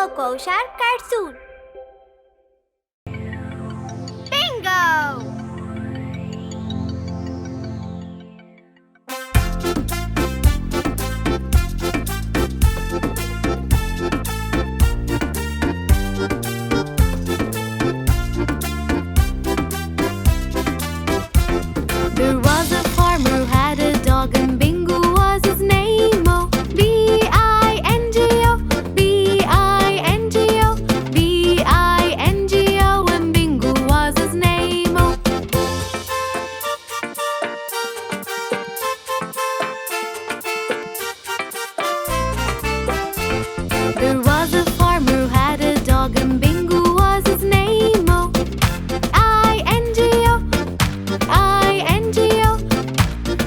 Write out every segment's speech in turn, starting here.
Coco Shark cartoon. Bingo! There was a farmer who had a dog, and Bingo was his name. Oh, B-I-N-G-O, B-I-N-G-O, B-I-N-G-O, and Bingo was his name. Oh. There was a farmer who had a dog, and Bingo was his name. Oh, I-N-G-O, I-N-G-O,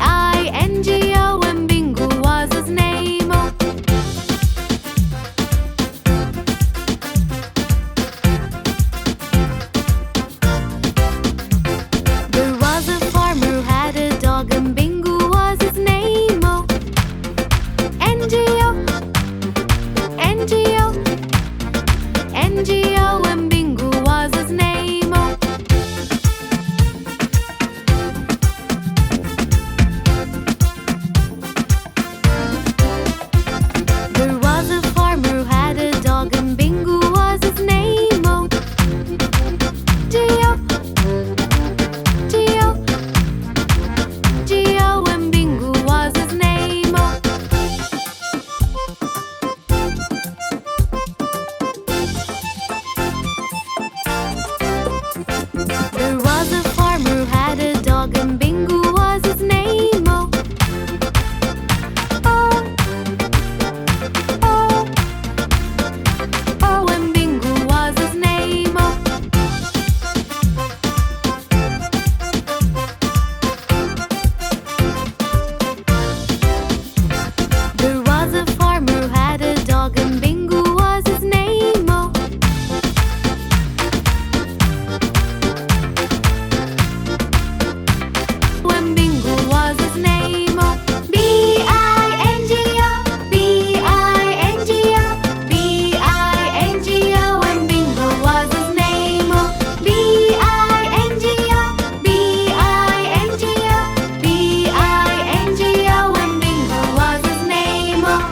I-N-G-O, and Bingo was his name. Oh. There was a farmer who had a dog, and Bingo was his name. Oh, N-G-O, N-G-O, N-G-O, and Bingo was his name. Oh. There was a farmer who had a dog, and Bingo was his name. Oh, G-O, G-O, G-O, and Bingo was his name. Oh. There was a farmer who had a dog, and Bingo was his name. Oh, oh, oh, oh, and Bingo was his name. Oh. There was a farmer who had a dog, and Bingo was his name. Oh. When Bingo was his name. Oh. B-I-N-G-O, B-I-N-G-O, B-I-N-G-O, when Bingo was his name. Oh. B-I-N-G-O, B-I-N-G-O, B-I-N-G-O, when Bingo was his name. Oh.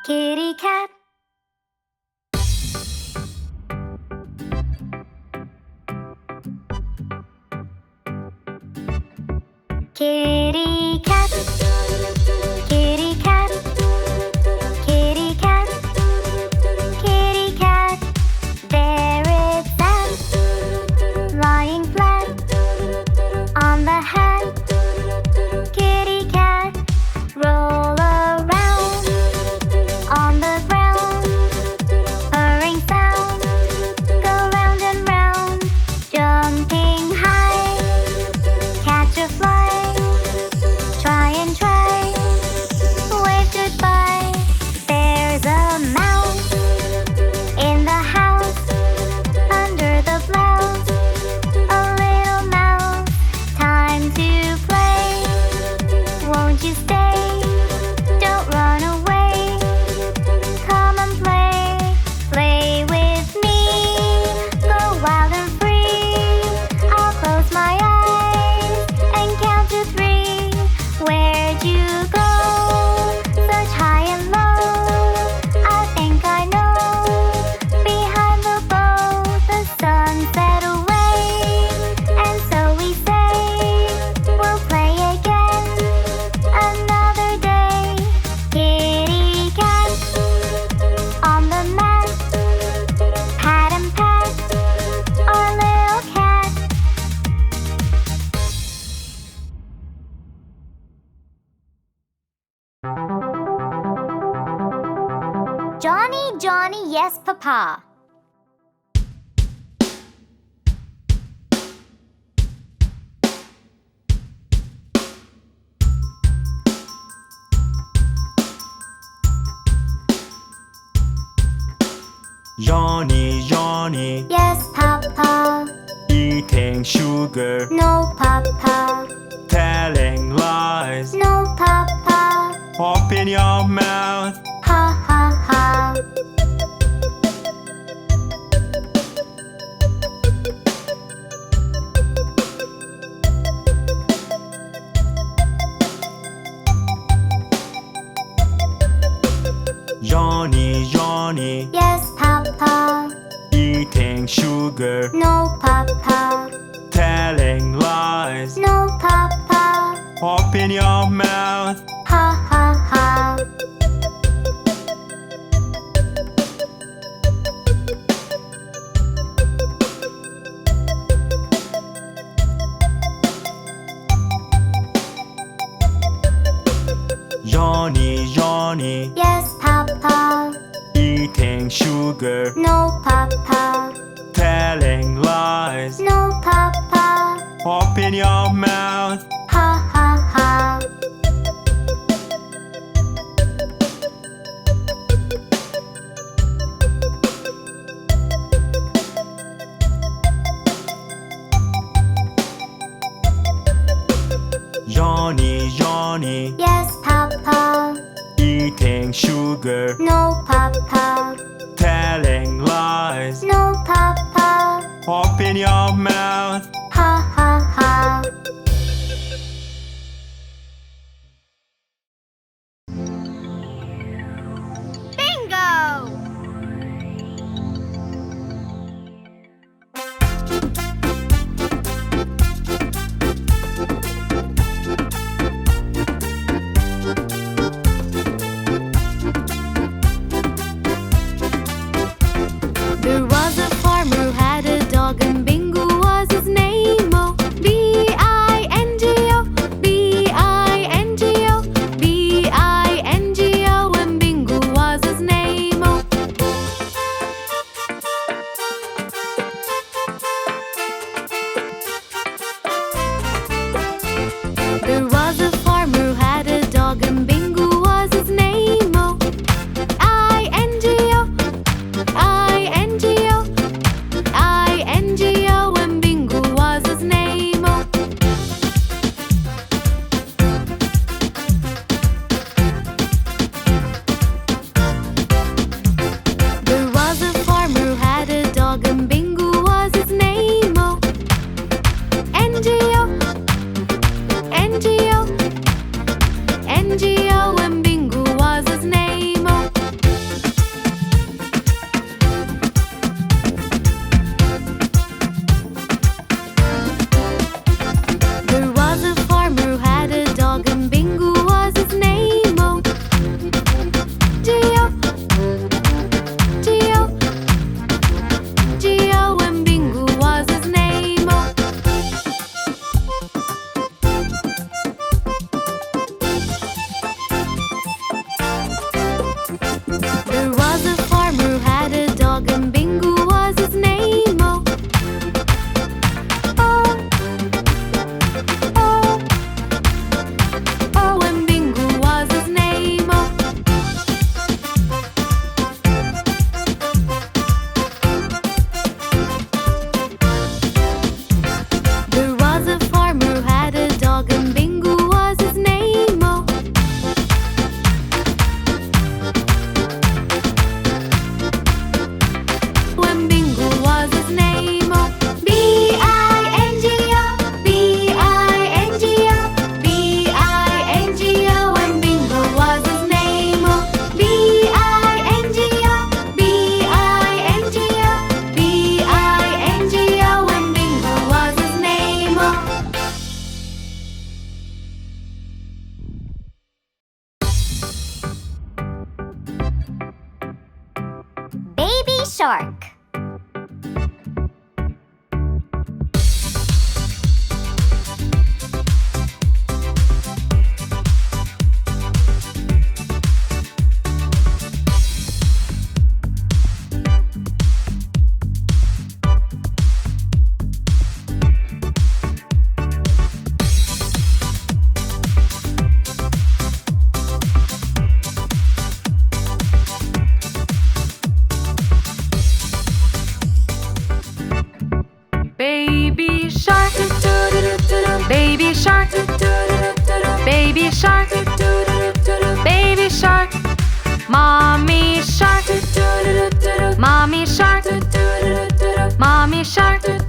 Kitty cat. Kitty cat, kitty cat, kitty cat, kitty cat. There it sat, lying flat on the hat. Kitty cat, roll around on the ground. Purring sound, go round and round, jumping high. Catch a fly, try and try, wave goodbye. There's a mouse in the house, under the blouse. A little mouse, time to play. Won't you stay? Don't run away. Come and play, play with me. Go wild and free. I'll close my eyes and count to 3. Where'd you go? Such high and low. I think I know. Behind the boat, the sun set away. And so we say, we'll play again another day. Kitty cat on the mat, pat and pat our little cat. Johnny, Johnny, yes, Papa. Johnny, Johnny, Yes, Papa. eating sugar, No, Papa. telling lies. No, Open your mouth. Ha ha ha. Johnny, Johnny, Yes, Papa. eating sugar, No, Papa. telling lies. No, Papa. Open your mouth. Ha ha ha. Johnny, Johnny, Yes, Papa. eating sugar, No, Papa. telling lies. No, Papa. Open your mouth. Ha ha ha. Johnny, Johnny, Yes, Papa. eating sugar, No, Papa. telling lies. No, Papa. Open your mouth. Ha ha ha. Bingo! There was a farmer who had a dog, and Bingo was his name. Oh, B-I-N-G-O, B-I-N-G-O, B-I-N-G-O, and Bingo was his name. Oh. There was a farmer who had a dog, and Bingo was his name. Oh, I-N-G-O, I-N-G-O, I-N-G-O, and Bingo was his name. Oh. There was a farmer who had a dog, and Bingo was his name. Oh, N-G-O, N-G-O, N-G-O, and Bingo was his name. Oh. There was a farmer who had a dog, and Bingo was his name. Oh, G-O, G-O, G-O, and Bingo was his name. Oh. There was a farmer who had a dog, and Bingo was his name. Oh, oh, oh, oh, and Bingo was his name. Oh. There was a farmer who had a dog, and Bingo was his name. Oh. When Bingo was his name. Oh. B-I-N-G-O, B-I-N-G-O, B-I-N-G-O, and Bingo was his name. Oh. B-I-N-G-O, B-I-N-G-O, B-I-N-G-O, and Bingo was his name. Oh. Baby shark. Baby shark, baby shark, baby shark, baby Baby shark,